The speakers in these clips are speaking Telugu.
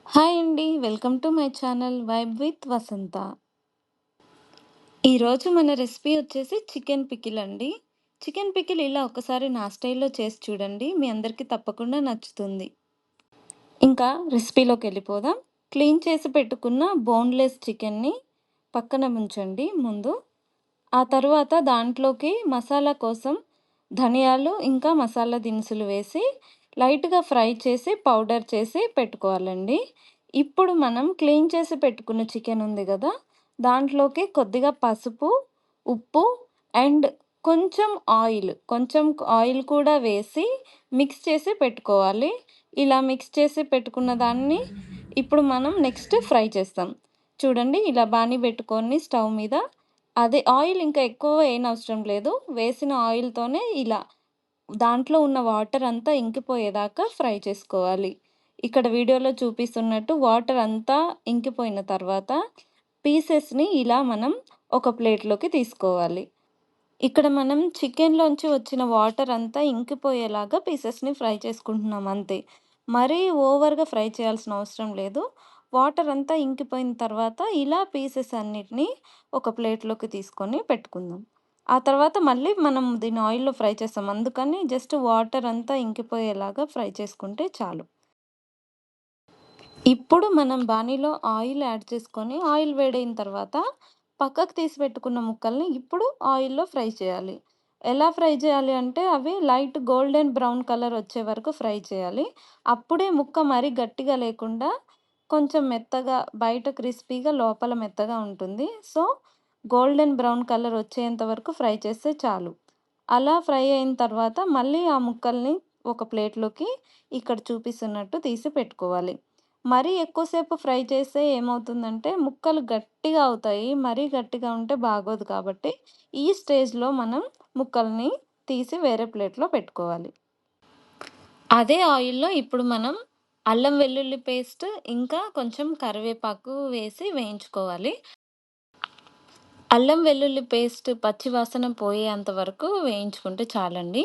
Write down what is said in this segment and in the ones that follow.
హాయ్ అండి. Welcome to my channel vibe with Vasantha. ఈరోజు మన రెసిపీ వచ్చేసి చికెన్ పికిల్ అండి. చికెన్ పికిల్ ఇలా ఒకసారి నా స్టైల్‌లో చేసి చూడండి. మీ అందరికీ తప్పకుండా నచ్చుతుంది. ఇంకా రెసిపీలోకి వెళ్ళిపోదాం. క్లీన్ చేసి పెట్టుకున్న బోన్‌లెస్ చికెన్‌ని పక్కన ఉంచండి ముందు. ఆ తరువాత దాంట్లోకి మసాలా కోసం ధనియాలు, ఇంకా మసాలా దినుసులు వేసి లైట్‌గా ఫ్రై చేసి పౌడర్ చేసి పెట్టుకోవాలండి. ఇప్పుడు మనం క్లీన్ చేసి పెట్టుకున్న చికెన్ ఉంది గదా! దాంట్లోకి కొద్దిగా పసుపు, ఉప్పు అండ్ కొంచెం ఆయిల్ కూడా వేసి మిక్స్ చేసి పెట్టుకోవాలి. ఇలా మిక్స్ చేసి పెట్టుకున్న దాన్ని ఇప్పుడు మనం నెక్స్ట్ ఫ్రై చేస్తాం. చూడండి ఇలా బాణీ పెట్టుకొని స్టవ్ మీద అదే ఆయిల్ ఇంకా ఎక్కువ వేయనవసరం లేదు. వేసిన ఆయిల్‌తోనే ఇలా దాంట్లో ఉన్న వాటర్ అంతా ఇంకిపోయేదాకా ఫ్రై చేసుకోవాలి. ఇక్కడ వీడియోలో చూపిస్తున్నట్టు వాటర్ అంతా ఇంకిపోయిన తర్వాత పీసెస్‌ని ఇలా మనం ఒక ప్లేట్‌లోకి తీసుకోవాలి. ఇక్కడ మనం చికెన్‌లోంచి వచ్చిన వాటర్ అంతా ఇంకిపోయేలాగా పీసెస్‌ని ఫ్రై చేసుకుంటున్నాం అంతే. మరీ ఓవర్‌గా ఫ్రై చేయాల్సిన అవసరం లేదు. వాటర్ అంతా ఇంకిపోయిన తర్వాత ఇలా పీసెస్ అన్నిటిని ఒక ప్లేట్‌లోకి తీసుకొని పెట్టుకుందాం. ఆ తర్వాత మళ్ళీ మనం దీన్ని ఆయిల్‌లో ఫ్రై చేస్తాం. అందుకని జస్ట్ వాటర్ అంతా ఇంకిపోయేలాగా ఫ్రై చేసుకుంటే చాలు. ఇప్పుడు మనం బాణీలో ఆయిల్ యాడ్ చేసుకొని, ఆయిల్ వేడైన తర్వాత పక్కకు తీసి పెట్టుకున్న ముక్కల్ని ఇప్పుడు ఆయిల్‌లో ఫ్రై చేయాలి. ఎలా ఫ్రై చేయాలి అంటే అవి లైట్ గోల్డెన్ బ్రౌన్ కలర్ వచ్చే వరకు ఫ్రై చేయాలి. అప్పుడే ముక్క మరీ గట్టిగా లేకుండా కొంచెం మెత్తగా బయట క్రిస్పీగా లోపల మెత్తగా ఉంటుంది. సో, గోల్డెన్ బ్రౌన్ కలర్ వచ్చేంత వరకు ఫ్రై చేస్తే చాలు. అలా ఫ్రై అయిన తర్వాత మళ్ళీ ఆ ముక్కల్ని ఒక ప్లేట్‌లోకి ఇక్కడ చూపిస్తున్నట్టు తీసి పెట్టుకోవాలి. మరీ ఎక్కువసేపు ఫ్రై చేస్తే ఏమవుతుందంటే ముక్కలు గట్టిగా అవుతాయి. మరీ గట్టిగా ఉంటే బాగోదు కాబట్టి ఈ స్టేజ్‌లో మనం ముక్కల్ని తీసి వేరే ప్లేట్‌లో పెట్టుకోవాలి. అదే ఆయిల్‌లో ఇప్పుడు మనం అల్లం వెల్లుల్లి పేస్ట్ ఇంకా కొంచెం కరివేపాకు వేసి వేయించుకోవాలి. అల్లం వెల్లుల్లి పేస్ట్ పచ్చి వాసన పోయేంత వరకు వేయించుకుంటే చాలండి.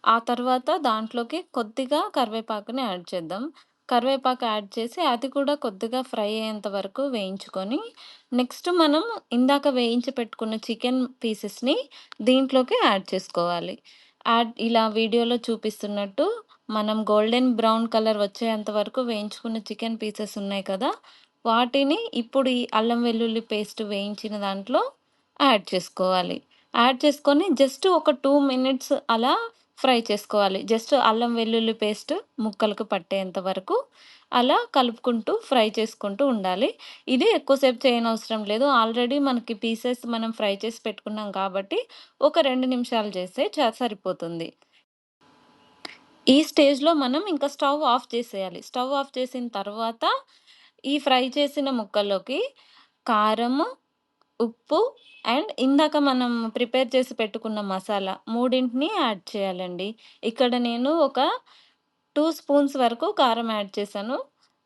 ఆ తర్వాత దాంట్లోకి కొద్దిగా కరివేపాకుని యాడ్ చేద్దాం. కరివేపాకు యాడ్ చేసి అది కూడా కొద్దిగా ఫ్రై అయ్యేంత వరకు వేయించుకొని, నెక్స్ట్ మనం ఇందాక వేయించి పెట్టుకున్న చికెన్ పీసెస్‌ని దీంట్లోకి యాడ్ చేసుకోవాలి. ఇలా వీడియోలో చూపిస్తున్నట్టు మనం గోల్డెన్ బ్రౌన్ కలర్ వచ్చేంత వరకు వేయించుకున్న చికెన్ పీసెస్ ఉన్నాయి కదా! వాటిని ఇప్పుడు ఈ అల్లం వెల్లుల్లి పేస్ట్ వేయించిన దాంట్లో యాడ్ చేసుకోవాలి. యాడ్ చేసుకొని జస్ట్ ఒక 2 మినిట్స్ అలా ఫ్రై చేసుకోవాలి. జస్ట్ అల్లం వెల్లుల్లి పేస్ట్ ముక్కలకు పట్టేంత వరకు అలా కలుపుకుంటూ ఫ్రై చేసుకుంటూ ఉండాలి. ఇది ఎక్కువసేపు చేయనవసరం లేదు. ఆల్రెడీ మనకి పీసెస్ మనం ఫ్రై చేసి పెట్టుకున్నాం కాబట్టి ఒక 2 నిమిషాలు చేస్తే సరిపోతుంది. ఈ స్టేజ్‌లో మనం ఇంకా స్టవ్ ఆఫ్ చేసేయాలి. స్టవ్ ఆఫ్ చేసిన తర్వాత ఈ ఫ్రై చేసిన ముక్కల్లోకి కారము, ఉప్పు అండ్ ఇందాక మనం ప్రిపేర్ చేసి పెట్టుకున్న మసాలా మూడింటిని యాడ్ చేయాలండి. ఇక్కడ నేను ఒక 2 స్పూన్స్ వరకు కారం యాడ్ చేశాను.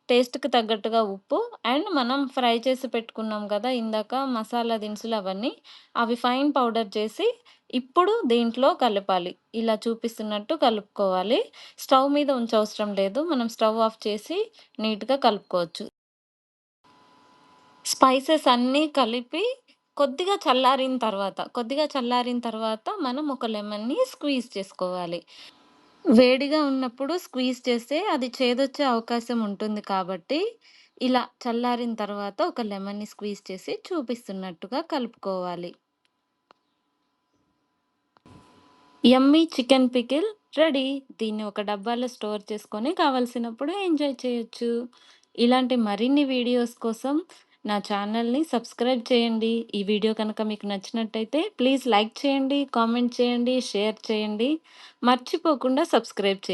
టేస్ట్‌కి తగ్గట్టుగా ఉప్పు అండ్ మనం ఫ్రై చేసి పెట్టుకున్నాం కదా! ఇందాక మసాలా దినుసులు అవన్నీ, అవి ఫైన్ పౌడర్ చేసి ఇప్పుడు దీంట్లో కలపాలి. ఇలా చూపిస్తున్నట్టు కలుపుకోవాలి. స్టవ్ మీద ఉంచవసరం లేదు. మనం స్టవ్ ఆఫ్ చేసి నీట్‌గా కలుపుకోవచ్చు. స్పైసెస్ అన్నీ కలిపి కొద్దిగా చల్లారిన తర్వాత మనం ఒక లెమన్‌ని స్క్వీజ్ చేసుకోవాలి. వేడిగా ఉన్నప్పుడు స్క్వీజ్ చేస్తే అది చేదొచ్చే అవకాశం ఉంటుంది కాబట్టి, ఇలా చల్లారిన తర్వాత ఒక లెమన్‌ని స్క్వీజ్ చేసి చూపిస్తున్నట్టుగా కలుపుకోవాలి. యమ్మీ చికెన్ పికిల్ రెడీ. దీన్ని ఒక డబ్బాలో స్టోర్ చేసుకొని కావాల్సినప్పుడు ఎంజాయ్ చేయొచ్చు. ఇలాంటి మరిన్ని వీడియోస్ కోసం నా ఛానల్‌ని సబ్స్క్రైబ్ చేయండి. ఈ వీడియో కనుక మీకు నచ్చినట్టయితే ప్లీజ్ లైక్ చేయండి, కామెంట్ చేయండి, షేర్ చేయండి. మర్చిపోకుండా సబ్స్క్రైబ్ చేయండి.